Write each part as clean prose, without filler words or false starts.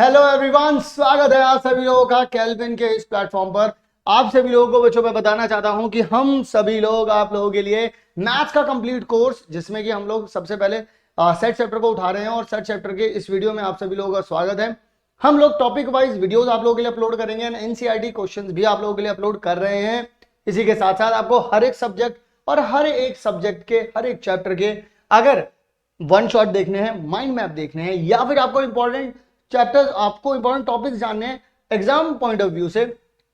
Hello everyone, स्वागत है आप सभी लोगों का केल्विन के इस प्लेटफॉर्म पर। आप सभी लोगों को बच्चों मैं बताना चाहता हूं कि हम सभी लोग आप लोगों के लिए मैथ्स का कंप्लीट कोर्स, जिसमें कि हम लोग सबसे पहले सेट चैप्टर को उठा रहे हैं और सेट चैप्टर के इस वीडियो में आप सभी लोगों का स्वागत है। हम लोग टॉपिक वाइज वीडियोस आप लोगों के लिए अपलोड करेंगे एंड एनसीईआरटी क्वेश्चंस भी आप लोगों के लिए अपलोड कर रहे हैं। इसी के साथ साथ आपको हर एक सब्जेक्ट और हर एक सब्जेक्ट के हर एक चैप्टर के अगर वन शॉट देखने हैं, माइंड मैप देखने हैं, या फिर आपको इंपॉर्टेंट चैप्टर्स, आपको इंपॉर्टेंट टॉपिक्स जानने हैं एग्जाम पॉइंट ऑफ व्यू से,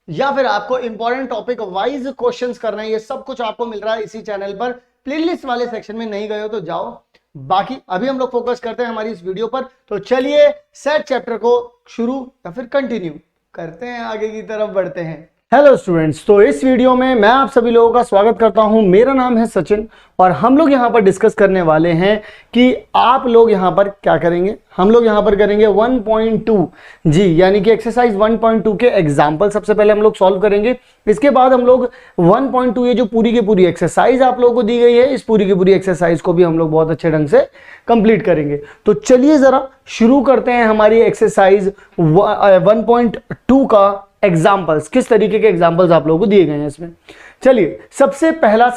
या फिर आपको इंपॉर्टेंट टॉपिक वाइज क्वेश्चंस करना है, ये सब कुछ आपको मिल रहा है इसी चैनल पर। प्लेलिस्ट वाले सेक्शन में नहीं गए हो तो जाओ। बाकी अभी हम लोग फोकस करते हैं हमारी इस वीडियो पर, तो चलिए सेट चैप्टर को शुरू या फिर कंटिन्यू करते हैं, आगे की तरफ बढ़ते हैं। हेलो स्टूडेंट्स, तो इस वीडियो में मैं आप सभी लोगों का स्वागत करता हूं। मेरा नाम है सचिन और हम लोग यहां पर डिस्कस करने वाले हैं कि आप लोग यहां पर क्या करेंगे। हम लोग यहां पर करेंगे 1.2 जी, यानी कि एक्सरसाइज 1.2 के एग्जाम्पल सबसे पहले हम लोग सॉल्व करेंगे। इसके बाद हम लोग 1.2 ये जो पूरी की पूरी एक्सरसाइज आप लोगों को दी गई है, इस पूरी की पूरी एक्सरसाइज को भी हम लोग बहुत अच्छे ढंग से कंप्लीट करेंगे। तो चलिए जरा शुरू करते हैं हमारी एक्सरसाइज 1.2 का एग्जाम्पल्स। किस तरीके के एग्जाम्पल्स आप लोगों को दिए गए हैं इसमें। चलिए सबसे पहला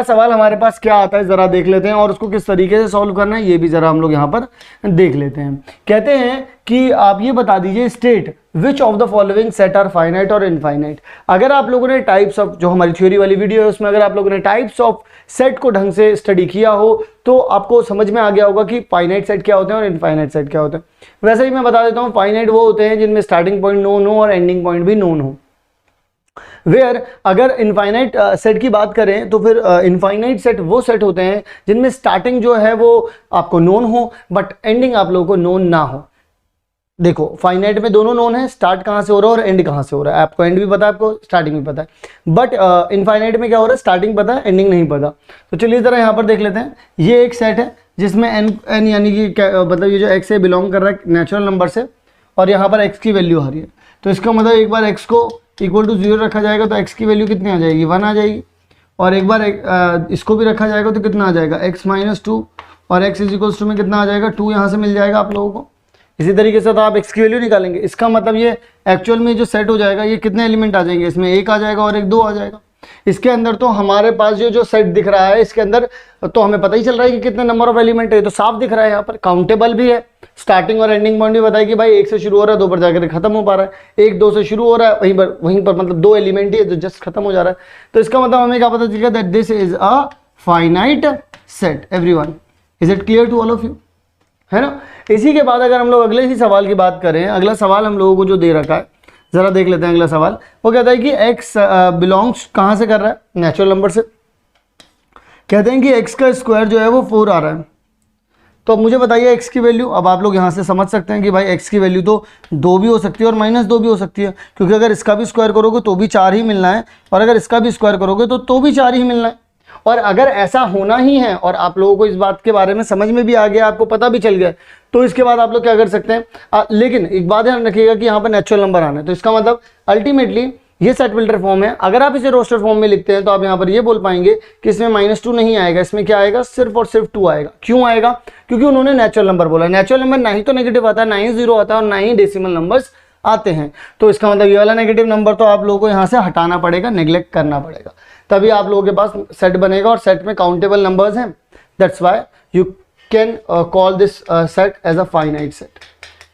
सवाल हमारे पास क्या आता है जरा देख लेते हैं, और उसको किस तरीके से सॉल्व करना है ये भी जरा हम लोग यहां पर देख लेते हैं। कहते हैं कि आप ये बता दीजिए, state which of the following set are finite और इनफाइनाइट। अगर आप लोगों ने टाइप्स ऑफ, जो हमारी थ्योरी वाली वीडियो है उसमें अगर आप लोगों ने टाइप्स ऑफ सेट को ढंग से स्टडी किया हो तो आपको समझ में आ गया होगा कि फाइनाइट सेट क्या होते हैं और इनफाइनाइट सेट क्या होते हैं। वैसे ही मैं बता देता हूँ, फाइनाइट वो होते हैं जिनमें स्टार्टिंग पॉइंट नोन हो और एंडिंग पॉइंट भी नोन हो। वेयर अगर इनफाइनाइट सेट की बात करें तो फिर इनफाइनाइट सेट वो सेट होते हैं जिनमें स्टार्टिंग जो है वो आपको नोन हो बट एंडिंग आप लोगों को नोन ना हो। देखो फाइनाइट में दोनों नोन है, स्टार्ट कहां से हो रहा है और एंड कहां से हो रहा है। आपको एंड भी पता है, आपको स्टार्टिंग भी पता है, बट इनफाइनाइट में क्या हो रहा है, स्टार्टिंग पता है, एंडिंग नहीं पता। तो चलिए जरा यहां पर देख लेते हैं। ये एक सेट है जिसमें एन यानी कि मतलब ये जो एक्स है बिलोंग कर रहा है नेचुरल नंबर से, और यहाँ पर एक्स की वैल्यू आ रही है। तो इसका मतलब एक बार एक्स को इक्वल टू 0 रखा जाएगा तो एक्स की वैल्यू कितनी आ जाएगी, 1 आ जाएगी। और एक बार इसको भी रखा जाएगा तो कितना आ जाएगा, x - 2, और x = में कितना आ जाएगा, 2 यहाँ से मिल जाएगा आप लोगों को। इसी तरीके से तो आप x की वैल्यू निकालेंगे। इसका मतलब ये एक्चुअल में जो सेट हो जाएगा, ये कितने एलिमेंट आ जाएंगे, इसमें 1 आ जाएगा और एक 2 आ जाएगा। इसके अंदर तो हमारे पास जो सेट दिख रहा है, इसके अंदर तो हमें पता ही चल रहा है कि कितने नंबर ऑफ एलिमेंट है, तो साफ दिख रहा है, यहाँ पर काउंटेबल भी है। स्टार्टिंग और एंडिंग पॉइंट भी बताया कि भाई 1 से शुरू हो रहा है, 2 पर जाकर खत्म हो पा रहा है, 1 2 से शुरू हो रहा है, वहीं पर मतलब 2 एलिमेंट ही है जो जस्ट खत्म हो जा रहा है। तो इसका मतलब हमें क्या पता चलेगा, that this is a finite set. Everyone, is it clear to all of you, है ना। इसी के बाद अगर हम लोग अगले ही सवाल की बात करें, अगला सवाल हम लोगों को जो दे रखा है जरा देख लेते हैं। अगला सवाल वो कहता है कि x बिलोंग्स कहां से कर रहा है, नेचुरल नंबर से। कहते हैं कि x का स्क्वायर जो है वो 4 आ रहा है। तो अब मुझे बताइए x की वैल्यू। अब आप लोग यहां से समझ सकते हैं कि भाई x की वैल्यू तो 2 भी हो सकती है और -2 भी हो सकती है, क्योंकि अगर इसका भी स्क्वायर करोगे तो भी 4 ही मिलना है, और अगर इसका भी स्क्वायर करोगे तो भी 4 ही मिलना है। और अगर ऐसा होना ही है और आप लोगों को इस बात के बारे में समझ में भी आ गया, आपको पता भी चल गया, तो इसके बाद आप लोग क्या कर सकते हैं। लेकिन एक बात ध्यान रखिएगा कि यहाँ पर नेचुरल नंबर आना है, तो इसका मतलब अल्टीमेटली ये सेट बिल्डर फॉर्म है। अगर आप इसे रोस्टर फॉर्म में लिखते हैं तो आप यहाँ पर ये बोल पाएंगे कि इसमें -2 नहीं आएगा, इसमें क्या आएगा, सिर्फ और सिर्फ 2 आएगा। क्यों आएगा, क्योंकि उन्होंने नेचुरल नंबर बोला। नेचुरल नंबर ना ही तो नेगेटिव आता है, ना ही 0 आता है, और ना ही डेसिमल नंबर्स आते हैं। तो इसका मतलब ये वाला नेगेटिव नंबर तो आप लोगों को यहाँ से हटाना पड़ेगा, नेग्लेक्ट करना पड़ेगा, तभी आप लोगों के पास सेट बनेगा। और सेट में काउंटेबल नंबर्स हैं, that's why you can call this set as a finite set.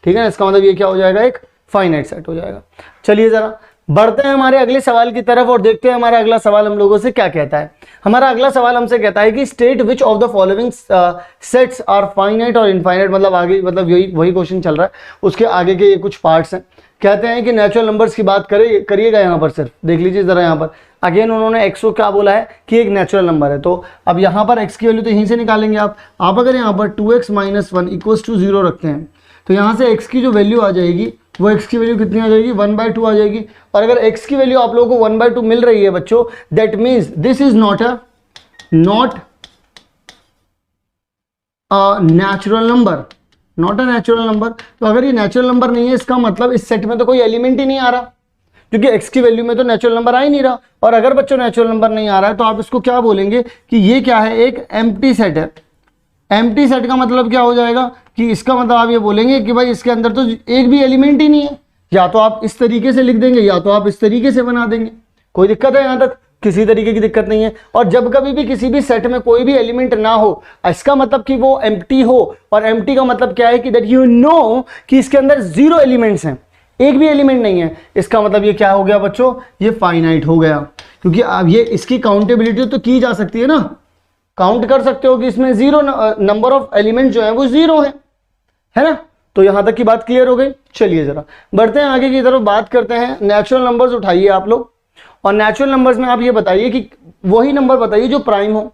ठीक है ना, इसका मतलब ये क्या हो जाएगा, एक फाइनाइट सेट हो जाएगा। चलिए जरा बढ़ते हैं हमारे अगले सवाल की तरफ और देखते हैं हमारा अगला सवाल हम लोगों से क्या कहता है। हमारा अगला सवाल हमसे कहता है कि state which of the following sets are finite और इनफाइनाइट। मतलब आगे मतलब वही क्वेश्चन चल रहा है, उसके आगे के ये कुछ पार्ट्स हैं। कहते हैं कि नेचुरल नंबर्स की बात करिएगा यहाँ पर, सिर्फ देख लीजिए जरा यहाँ पर। अगेन उन्होंने एक्स को क्या बोला है कि एक नेचुरल नंबर है, तो अब यहाँ पर एक्स की वैल्यू तो यहीं से निकालेंगे आप। अगर यहाँ पर 2x - 1 = 0 रखते हैं तो यहाँ से x की जो वैल्यू आ जाएगी वो x की वैल्यू कितनी आ जाएगी, 1/2 आ जाएगी। और अगर x की वैल्यू आप लोगों को 1/2 मिल रही है बच्चों, that means this is not a natural number, not a natural number. तो अगर ये नेचुरल नंबर नहीं है, इसका मतलब इस सेट में तो कोई एलिमेंट ही नहीं आ रहा, क्योंकि x की वैल्यू में तो नेचुरल नंबर आ ही नहीं रहा। और अगर बच्चों नेचुरल नंबर नहीं आ रहा है तो आप इसको क्या बोलेंगे कि ये क्या है, एक एम्प्टी सेट है। एम्प्टी सेट का मतलब क्या हो जाएगा कि इसका मतलब आप ये बोलेंगे कि भाई इसके अंदर तो एक भी एलिमेंट ही नहीं है। या तो आप इस तरीके से लिख देंगे या तो आप इस तरीके से बना देंगे, कोई दिक्कत है यहाँ तक? किसी तरीके की दिक्कत नहीं है। और जब कभी भी किसी भी सेट में कोई भी एलिमेंट ना हो, इसका मतलब कि वो एम्प्टी हो, और एम्प्टी का मतलब क्या है कि दैट यू नो कि इसके अंदर 0 एलिमेंट्स हैं, एक भी एलिमेंट नहीं है, इसका मतलब ये क्या हो गया बच्चों? ये फाइनाइट हो गया। क्योंकि अब ये इसकी काउंटेबिलिटी तो की जा सकती है ना, काउंट कर सकते हो कि इसमें 0 नंबर ऑफ एलिमेंट जो है वो 0 है ना। तो यहां तक की बात क्लियर हो गई। चलिए जरा बढ़ते हैं आगे की तरफ, बात करते हैं नेचुरल नंबर्स। उठाइए आप लोग, और नेचुरल नंबर्स में आप ये बताइए कि वही नंबर बताइए जो प्राइम हो।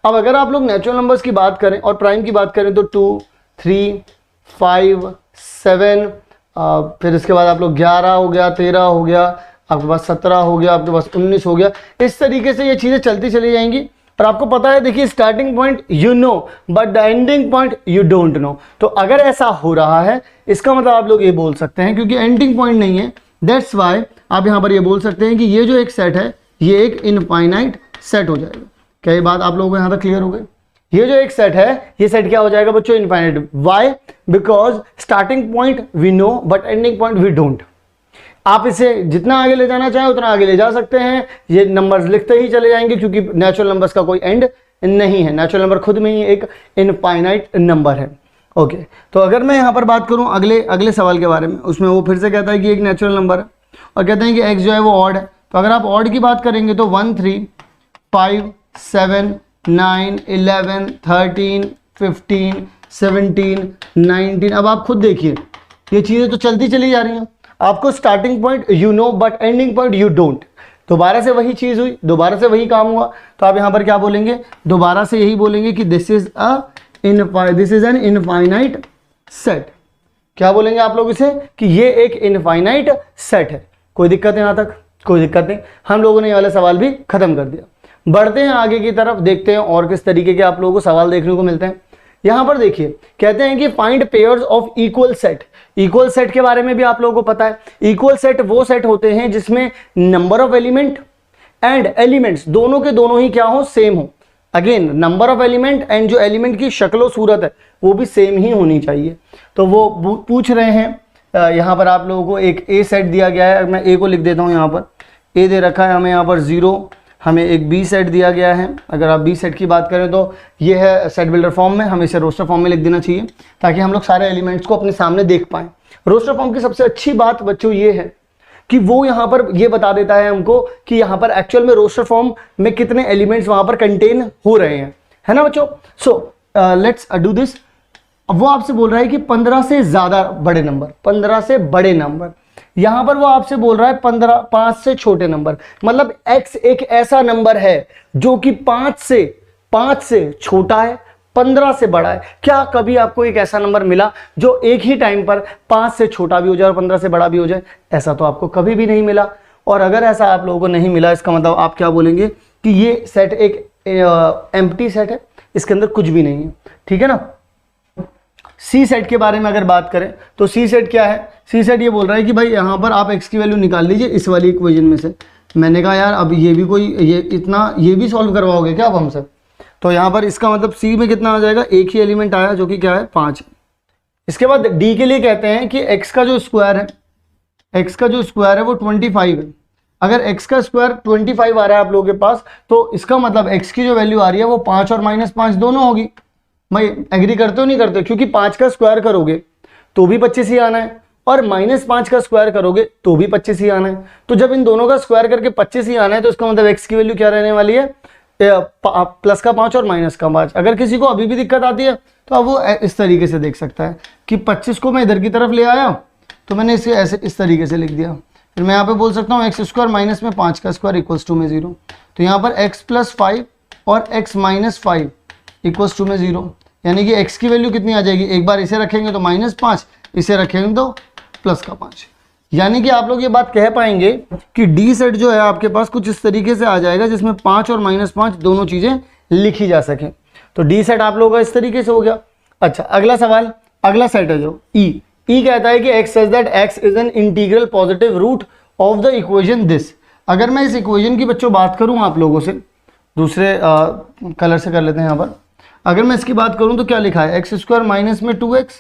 अब अगर आप लोग नेचुरल नंबर्स की बात करें और प्राइम की बात करें तो 2, 3, 5, 7, फिर इसके बाद आप लोग 11 हो गया, 13 हो गया, आपके पास 17 हो गया, आपके पास 19 हो गया। इस तरीके से ये चीज़ें चलती चली जाएंगी। और आपको पता है, देखिए starting point you know but the ending point you don't know. तो अगर ऐसा हो रहा है इसका मतलब आप लोग ये बोल सकते हैं, क्योंकि एंडिंग पॉइंट नहीं है, दैट्स वाई आप यहाँ पर ये बोल सकते हैं कि ये जो एक सेट है ये एक इनफाइनाइट सेट हो जाएगा। क्या ये बात आप लोगों को यहाँ तक क्लियर हो गई? ये जो एक सेट है ये सेट क्या हो जाएगा बच्चों? Infinite. Why? Because starting point we know but ending point we don't. आप इसे जितना आगे ले जाना चाहें उतना आगे ले जा सकते हैं, ये नंबर्स लिखते ही चले जाएंगे, क्योंकि नेचुरल नंबर्स का कोई एंड नहीं है। नेचुरल नंबर खुद में ही एक इनफाइनाइट नंबर है। ओके, तो अगर मैं यहाँ पर बात करूँ अगले सवाल के बारे में, उसमें वो फिर से कहता है कि एक नेचुरल नंबर है और कहते हैं कि एक्स जो है वो ऑड है। तो अगर आप ऑड की बात करेंगे तो 1, 3, 5, 7, 9, 11, 13, 15, 17, 19। अब आप खुद देखिए ये चीज़ें तो चलती चली जा रही हैं। आपको starting point you know but ending point you don't. दोबारा से वही चीज़ हुई, दोबारा से वही काम हुआ। तो आप यहाँ पर क्या बोलेंगे? दोबारा से यही बोलेंगे कि this is an infinite set. क्या बोलेंगे आप लोग इसे? कि ये एक इनफाइनाइट सेट है। कोई दिक्कत है यहाँ तक? कोई दिक्कत नहीं। हम लोगों ने ये वाला सवाल भी खत्म कर दिया। बढ़ते हैं आगे की तरफ, देखते हैं और किस तरीके के आप लोगों को सवाल देखने को मिलते हैं। यहां पर देखिए कहते हैं कि find pairs of equal set. Equal set के बारे में भी आप लोगों को पता है। इक्वल सेट वो सेट होते हैं जिसमें number of element and elements दोनों के दोनों ही क्या हो? सेम हो। Again number of element and जो एलिमेंट की शक्ल सूरत है वो भी सेम ही होनी चाहिए। तो वो पूछ रहे हैं यहाँ पर आप लोगों को एक ए सेट दिया गया है। मैं ए को लिख देता हूँ, यहाँ पर ए दे रखा है हमें, यहाँ पर 0, हमें एक बी सेट दिया गया है। अगर आप बी सेट की बात करें तो ये है सेट बिल्डर फॉर्म में, हमें इसे रोस्टर फॉर्म में लिख देना चाहिए ताकि हम लोग सारे एलिमेंट्स को अपने सामने देख पाएं। रोस्टर फॉर्म की सबसे अच्छी बात बच्चों ये है कि वो यहाँ पर ये बता देता है हमको कि यहाँ पर एक्चुअल में रोस्टर फॉर्म में कितने एलिमेंट्स वहाँ पर कंटेन हो रहे हैं, है ना बच्चों। So let's do this. अब वो आपसे बोल रहा है कि 15 से ज़्यादा बड़े नंबर, 15 से बड़े नंबर। यहां पर वो आपसे बोल रहा है 5 से छोटे नंबर। मतलब x एक ऐसा नंबर है जो कि 5 से छोटा है, 15 से बड़ा है। क्या कभी आपको एक ऐसा नंबर मिला जो एक ही टाइम पर 5 से छोटा भी हो जाए और 15 से बड़ा भी हो जाए? ऐसा तो आपको कभी भी नहीं मिला। और अगर ऐसा आप लोगों को नहीं मिला, इसका मतलब आप क्या बोलेंगे कि ये सेट एक एम्प्टी सेट है, इसके अंदर कुछ भी नहीं है। ठीक है ना। सी सेट के बारे में अगर बात करें तो सी सेट क्या है? सी सेट ये बोल रहा है कि भाई यहाँ पर आप x की वैल्यू निकाल लीजिए इस वाली इक्वेशन में से। मैंने कहा यार अब ये भी कोई ये भी सॉल्व करवाओगे क्या आप हमसे? तो यहाँ पर इसका मतलब सी में कितना आ जाएगा? एक ही एलिमेंट आया जो कि क्या है? 5। इसके बाद डी के लिए कहते हैं कि x का जो स्क्वायर है वो 25 है। अगर x का स्क्वायर 25 आ रहा है आप लोगों के पास, तो इसका मतलब x की जो वैल्यू आ रही है वो 5 और -5 दोनों होगी। भाई एग्री करते हो नहीं करते? क्योंकि 5 का स्क्वायर करोगे तो भी 25 ही आना है और -5 का स्क्वायर करोगे तो भी 25 ही आना है। तो जब इन दोनों का स्क्वायर करके 25 ही आना है तो इसका मतलब x की वैल्यू क्या रहने वाली है? प्लस का 5 और माइनस का 5। अगर किसी को अभी भी दिक्कत आती है तो अब वो इस तरीके से देख सकता है कि 25 को मैं इधर की तरफ ले आया तो मैंने इसे ऐसे इस तरीके से लिख दिया। फिर मैं यहाँ पे बोल सकता हूँ एक्स स्क्वायर माइनस में 5 का स्क्वायर इक्वल्स टू में 0। तो यहाँ पर x + 5 और x - 5 इक्वल्स टू में 0, यानी कि x की वैल्यू कितनी आ जाएगी? एक बार इसे रखेंगे तो -5, इसे रखेंगे तो +5। यानी कि आप लोग ये बात कह पाएंगे कि डी सेट जो है आपके पास कुछ इस तरीके से आ जाएगा जिसमें 5 और -5 दोनों चीज़ें लिखी जा सकें। तो डी सेट आप लोगों का इस तरीके से हो गया। अच्छा, अगला सवाल, अगला सेट है जो ई कहता है कि x such that x is an integral positive root of the equation this. अगर मैं इस इक्वेशन की बच्चों बात करूं आप लोगों से, दूसरे कलर से कर लेते हैं यहाँ पर। अगर मैं इसकी बात करूं तो क्या लिखा है, एक्स स्क्वायर माइनस में 2x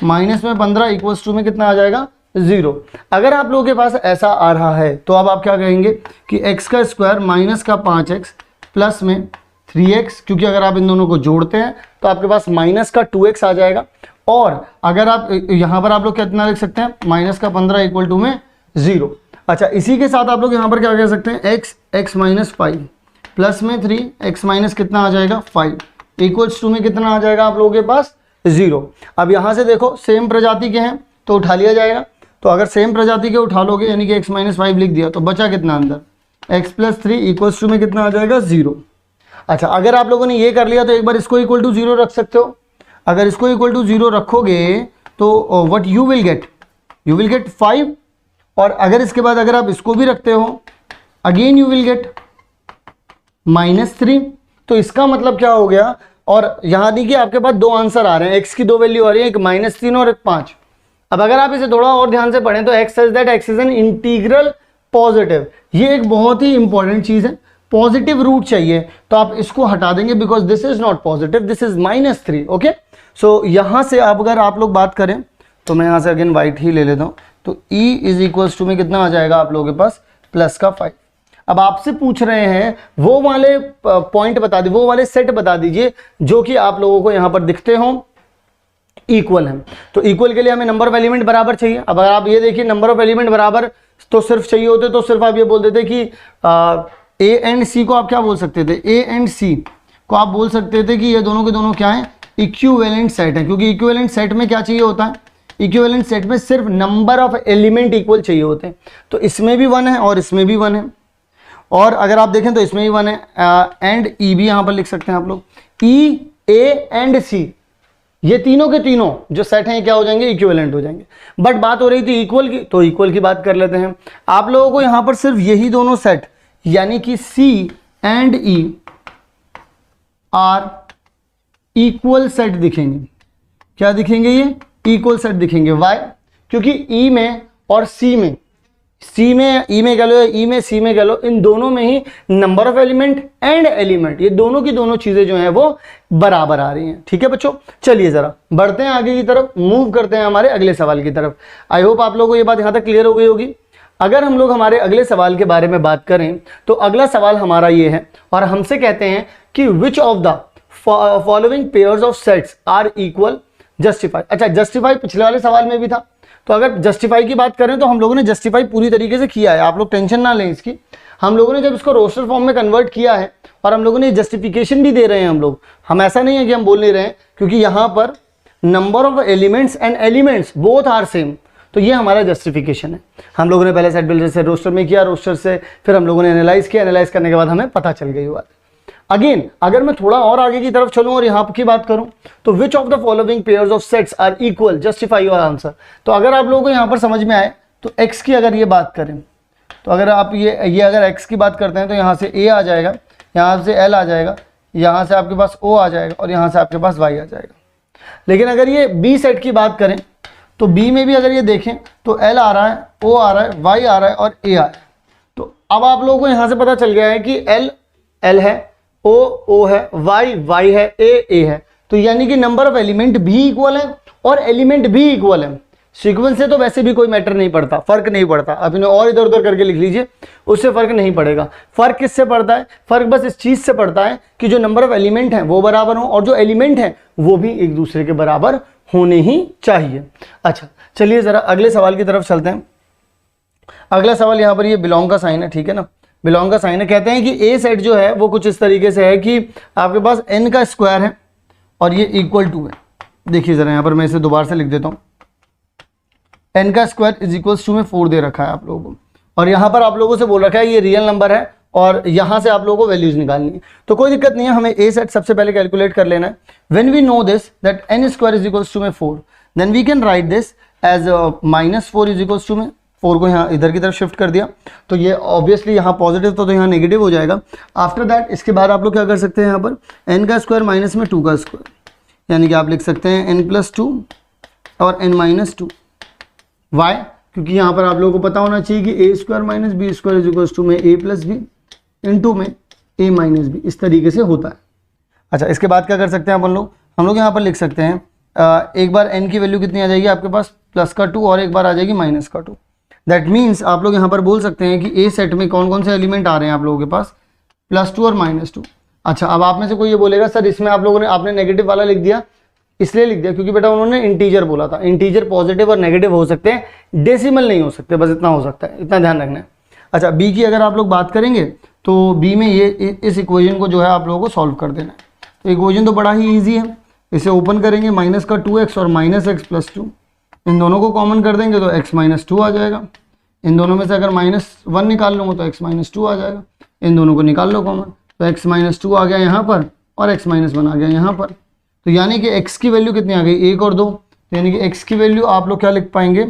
माइनस में 15 इक्वल्स टू में कितना आ जाएगा 0। अगर आप लोगों के पास ऐसा आ रहा है तो अब आप क्या कहेंगे कि x का स्क्वायर माइनस का 5x प्लस में 3x, क्योंकि अगर आप इन दोनों को जोड़ते हैं तो आपके पास माइनस का 2x आ जाएगा। और अगर आप यहाँ पर आप लोग कितना लिख सकते हैं, माइनस का 15 इक्वल टू में 0। अच्छा, इसी के साथ आप लोग यहाँ पर क्या कह सकते हैं, x माइनस 5 प्लस में 3 x माइनस कितना आ जाएगा 5 इक्वल्स टू में कितना आ जाएगा आप लोगों के पास 0। अब यहाँ से देखो सेम प्रजाति के हैं तो उठा लिया जाएगा, तो अगर सेम प्रजाति के उठा लोगे यानी कि x माइनस 5 लिख दिया तो बचा कितना अंदर, x प्लस 3 इक्वल्स टू में कितना आ जाएगा 0। अच्छा, अगर आप लोगों ने ये कर लिया तो एक बार इसको इक्वल टू 0 रख सकते हो। अगर इसको इक्वल टू 0 रखोगे तो व्हाट यू विल गेट 5, और अगर इसके बाद अगर आप इसको भी रखते हो अगेन यू विल गेट -3। तो इसका मतलब क्या हो गया, और यहाँ देखिए आपके पास दो आंसर आ रहे हैं, x की दो वैल्यू आ रही है, एक -3 और एक 5। अब अगर आप इसे थोड़ा और ध्यान से पढ़ें तो x such that x is an integral positive, ये एक बहुत ही इंपॉर्टेंट चीज है। पॉजिटिव रूट चाहिए तो आप इसको हटा देंगे because this is not positive, this is -3। Okay, so यहां से अब अगर आप लोग बात करें तो मैं यहां से अगेन वाइट ही ले लेता हूं, तो e इज इक्वल्स टू में कितना आ जाएगा आप लोगों के पास प्लस का 5। अब आपसे पूछ रहे हैं वो वाले पॉइंट बता दीजिए, वो वाले सेट बता दीजिए जो कि आप लोगों को यहां पर दिखते हो इक्वल है। तो इक्वल के लिए हमें नंबर ऑफ एलिमेंट बराबर चाहिए। अब अगर आप ये देखिए नंबर ऑफ एलिमेंट बराबर तो सिर्फ चाहिए होते तो सिर्फ आप ये बोल देते कि ए एंड सी को आप क्या बोल सकते थे, ए एंड सी को आप बोल सकते थे कि ये दोनों के दोनों क्या है, इक्विवेलेंट सेट है। क्योंकि इक्विवेलेंट सेट में क्या चाहिए होता है, इक्विवेलेंट सेट में सिर्फ नंबर ऑफ एलिमेंट इक्वल चाहिए होते हैं। तो इसमें भी 1 है और इसमें भी 1 है, और अगर आप देखें तो इसमें भी 1 है, एंड ई भी यहां पर लिख सकते हैं आप लोग। ई, ए एंड सी, ये तीनों के तीनों जो सेट हैं क्या हो जाएंगे, इक्विवेलेंट हो जाएंगे। बट बात हो रही थी इक्वल की, तो इक्वल की बात कर लेते हैं। आप लोगों को यहां पर सिर्फ यही दोनों सेट यानी कि C and E are equal set दिखेंगे। क्या दिखेंगे, ये इक्वल सेट दिखेंगे। वाई, क्योंकि E में और C में, E में कह लो, E में C में कह लो, इन दोनों में ही number of element and element, ये दोनों की दोनों चीजें जो हैं वो बराबर आ रही हैं। ठीक है बच्चों, चलिए जरा बढ़ते हैं आगे की तरफ, मूव करते हैं हमारे अगले सवाल की तरफ। आई होप आप लोगों को ये बात यहां तक क्लियर हो गई होगी। अगर हम लोग हमारे अगले सवाल के बारे में बात करें तो अगला सवाल हमारा ये है, और हमसे कहते हैं कि which of the following pairs of sets are equal, justify. अच्छा, जस्टिफाई पिछले वाले सवाल में भी था, तो अगर जस्टिफाई की बात करें तो हम लोगों ने जस्टिफाई पूरी तरीके से किया है, आप लोग टेंशन ना लें इसकी। हम लोगों ने जब इसको रोस्टर फॉर्म में कन्वर्ट किया है और हम लोगों ने जस्टिफिकेशन भी दे रहे हैं हम ऐसा नहीं है कि हम बोल नहीं रहे हैं, क्योंकि यहां पर number of elements and elements both are same, तो ये हमारा जस्टिफिकेशन है। हम लोगों ने पहले सेट बिल्डर से रोस्टर में किया, रोस्टर से फिर हम लोगों ने एनालाइज किया, एनालाइज करने के बाद हमें पता चल गई बात। अगेन अगर मैं थोड़ा और आगे की तरफ चलूं और यहां की बात करूं तो which of the following pairs of sets are equal, justify your answer. तो अगर आप लोगों को यहां पर समझ में आए तो x की अगर ये बात करें तो अगर आप ये अगर x की बात करते हैं तो यहां से a आ जाएगा, यहां से l आ जाएगा, यहां से आपके पास o आ जाएगा और यहां से आपके पास y आ जाएगा। लेकिन अगर ये b सेट की बात करें तो b में भी अगर ये देखें तो l आ रहा है, o आ रहा है, y आ रहा है और a आ रहा है। तो अब आप लोगों को यहां से पता चल गया है कि l है, o है, y है, a है। तो यानी कि नंबर ऑफ एलिमेंट भी इक्वल है और एलिमेंट भी इक्वल है। सीक्वेंस से तो वैसे भी कोई मैटर नहीं पड़ता, फर्क नहीं पड़ता। अब इन्हें और इधर उधर करके लिख लीजिए, उससे फर्क नहीं पड़ेगा। फर्क किससे पड़ता है, फर्क बस इस चीज से पड़ता है कि जो नंबर ऑफ एलिमेंट है वो बराबर हो और जो एलिमेंट है वो भी एक दूसरे के बराबर होने ही चाहिए। अच्छा चलिए जरा अगले सवाल की तरफ चलते हैं। अगला सवाल यहाँ पर ये बिलोंग का साइन है, ठीक है ना, बिलोंग का साइन है। कहते हैं कि ए सेट जो है वो कुछ इस तरीके से है कि आपके पास n का स्क्वायर है और ये इक्वल टू है। देखिए जरा यहाँ पर मैं इसे दोबारा से लिख देता हूँ, n का स्क्वायर इज इक्वल्स टू में 4 दे रखा है आप लोगों को, और यहाँ पर आप लोगों से बोल रखा है ये रियल नंबर है और यहाँ से आप लोगों को वैल्यूज निकालनी है। तो कोई दिक्कत नहीं है, हमें ए सेट सबसे पहले कैलकुलेट कर लेना है। When we know this that n square is equals to में 4, then we can write this as -4 is equals to में 4 को यहाँ इधर की तरफ शिफ्ट कर दिया, तो ये ऑब्वियसली यहाँ पॉजिटिव था तो यहाँ नेगेटिव हो जाएगा। आफ्टर दैट इसके बाद आप लोग क्या कर सकते हैं, यहाँ पर n का स्क्वायर माइनस में 2 का स्क्वायर, यानी कि आप लिख सकते हैं n+2 और n-2। वाई, क्योंकि यहाँ पर आप लोगों को पता होना चाहिए कि a square minus b square is equals to में a प्लस बी इंटू में a माइनस बी, इस तरीके से होता है। अच्छा, इसके बाद क्या कर सकते हैं अपन लोग, हम लोग यहाँ पर लिख सकते हैं एक बार n की वैल्यू कितनी आ जाएगी आपके पास, प्लस का 2 और एक बार आ जाएगी माइनस का 2। दैट मीन्स आप लोग यहाँ पर बोल सकते हैं कि ए सेट में कौन कौन से एलिमेंट आ रहे हैं आप लोगों के पास, +2 और -2। अच्छा, अब आप में से कोई ये बोलेगा सर इसमें आप लोगों ने आपने नेगेटिव वाला लिख दिया, इसलिए लिख दिया क्योंकि बेटा उन्होंने इंटीजर बोला था। इंटीजर पॉजिटिव और नेगेटिव हो सकते हैं, डेसिमल नहीं हो सकते, बस इतना हो सकता है, इतना ध्यान रखना है। अच्छा, बी की अगर आप लोग बात करेंगे तो बी में ये इस इक्वेशन को जो है आप लोगों को सॉल्व कर देना है। तो इक्वेशन तो बड़ा ही ईजी है, इसे ओपन करेंगे, माइनस का 2x और -x + 2, इन दोनों को कॉमन कर देंगे तो x - 2 आ जाएगा। इन दोनों में से अगर -1 निकाल लूँगा तो x - 2 आ जाएगा। इन दोनों को निकाल लो कॉमन, तो x - 2 आ गया यहाँ पर और x - 1 आ गया यहाँ पर। तो यानी कि x की वैल्यू कितनी आ गई, 1 और 2। तो यानी कि x की वैल्यू आप लोग क्या लिख पाएंगे,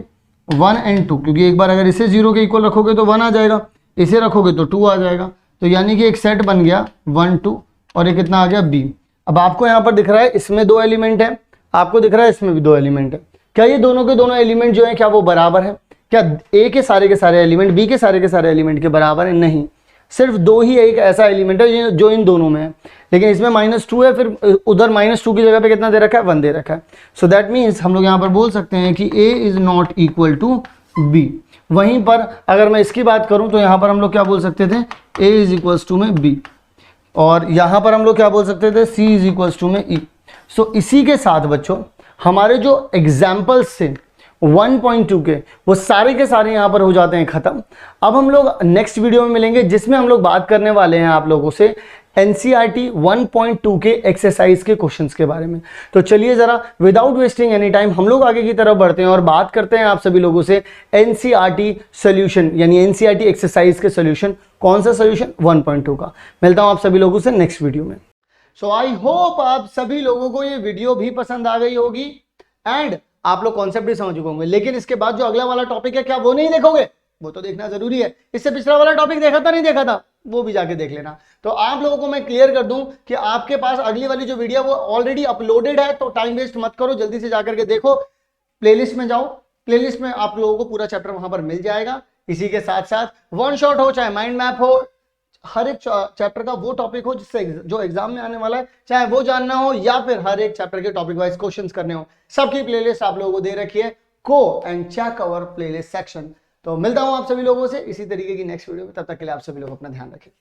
1 और 2, क्योंकि एक बार अगर इसे 0 के इक्वल रखोगे तो 1 आ जाएगा, इसे रखोगे तो 2 आ जाएगा। तो यानी कि एक सेट बन गया 1 2 और ये कितना आ गया b। अब आपको यहाँ पर दिख रहा है इसमें 2 एलिमेंट है, आपको दिख रहा है इसमें भी 2 एलिमेंट है। क्या ये दोनों के दोनों एलिमेंट जो है क्या वो बराबर है? क्या a के सारे एलिमेंट b के सारे एलिमेंट के बराबर है? नहीं, सिर्फ 2 ही एक ऐसा एलिमेंट है जो इन दोनों में है, लेकिन इसमें -2 है, फिर उधर -2 की जगह पे कितना दे रखा है, 1 दे रखा है। सो दैट मीन्स हम लोग यहाँ पर बोल सकते हैं कि a is not equal to b। वहीं पर अगर मैं इसकी बात करूं तो यहाँ पर हम लोग क्या बोल सकते थे, a इज इक्वल्स टू में b, और यहाँ पर हम लोग क्या बोल सकते थे, c इज इक्वल्स टू में e। सो इसी के साथ बच्चों हमारे जो एग्जाम्पल्स थे 1.2 के वो सारे के सारे यहाँ पर हो जाते हैं खत्म। अब हम लोग नेक्स्ट वीडियो में मिलेंगे जिसमें हम लोग बात करने वाले हैं आप लोगों से NCERT 1.2 के एक्सरसाइज के क्वेश्चंस के बारे में। तो चलिए जरा विदाउट वेस्टिंग एनी टाइम हम लोग आगे की तरफ बढ़ते हैं और बात करते हैं आप सभी लोगों से NCERT सॉल्यूशन, यानी NCERT एक्सरसाइज के सॉल्यूशन। कौन सा सॉल्यूशन? 1.2 का। मिलता हूं आप सभी लोगों से नेक्स्ट वीडियो में। सो आई होप आप सभी लोगों को ये वीडियो भी पसंद आ गई होगी एंड आप लोग कॉन्सेप्ट भी समझ चुके होंगे। लेकिन इसके बाद जो अगला वाला टॉपिक है क्या वो नहीं देखोगे? वो तो देखना जरूरी है। इससे पिछला वाला टॉपिक देखा था नहीं देखा था, वो भी जाके देख लेना। तो आप लोगों को मैं क्लियर कर दूं कि आपके पास अगली वाली जो वीडियो वो ऑलरेडी अपलोडेड है, तो टाइम वेस्ट मत करो, जल्दी से जाकर के देखो, प्लेलिस्ट में जाओ, प्लेलिस्ट में आप लोगों को पूरा चैप्टर वहां पर मिल जाएगा। इसी के साथ साथ वन शॉट हो चाहे माइंड मैप हो, हर एक चैप्टर का वो टॉपिक हो जिससे जो एग्जाम में आने वाला है, चाहे वो जानना हो या फिर हर एक चैप्टर के टॉपिक वाइज क्वेश्चंस करने हो, सबकी प्लेलिस्ट आप लोगों को दे रखी है। Go and check our playlist section. तो मिलता हूं आप सभी लोगों से इसी तरीके की नेक्स्ट वीडियो में, तब तक के लिए आप सभी लोग अपना ध्यान रखें।